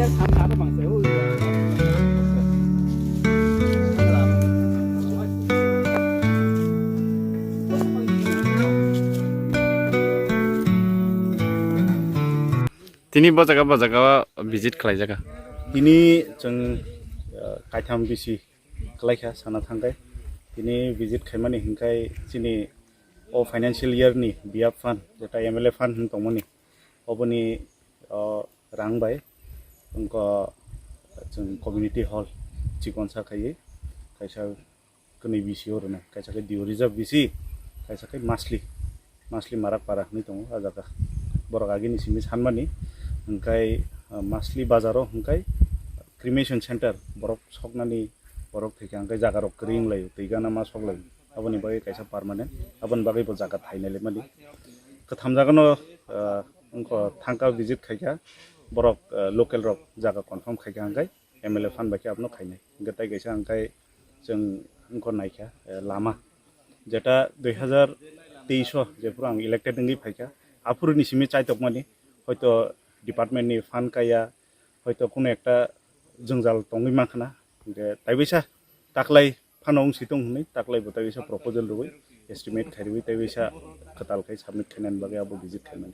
Tini bajaga visit kalai jaga. Ini jeng kaitam bisi kelaikha sana tangkai. Ini visit kaimani hingkai sini o financial year ni biap fund jeta MLA fund hintongmani. Oboni rang bai engko jeng community hall cikonsa kai kaisa keni bisi orna kaisa ke dio reserve bisi kaisa ke masli marak parak ni tongo ajaga borok agini simi sanmani hingkai masli bazaro hingkai cremation center borok soknani borok theke hingkai jaga rok kring lai teigana ma soklai aboni bagai kaisa permanent abon bagai bo jaga thainale mani katham jagano engko thangka visit khaika borok local rok jaga confirm khaika hingkai MLA fan baki apno khainai getai kaisa hingkai jeng engko naikha lama jeta 2023 jepur ang elected ngi phaika apurni simi chaitokmani hoyto department ni fan kaya hoyto কোনো একটা জঞ্জাল টঙ্গি মাখনা যে তাইবিসা তাকলাই ফানং সিতং হনি তাকলাই বতাইবিসা proposal রুই estimate খাইবি তাইবিসা খাতাল খাই submit খাইনান বাগে আবো visit খাইনান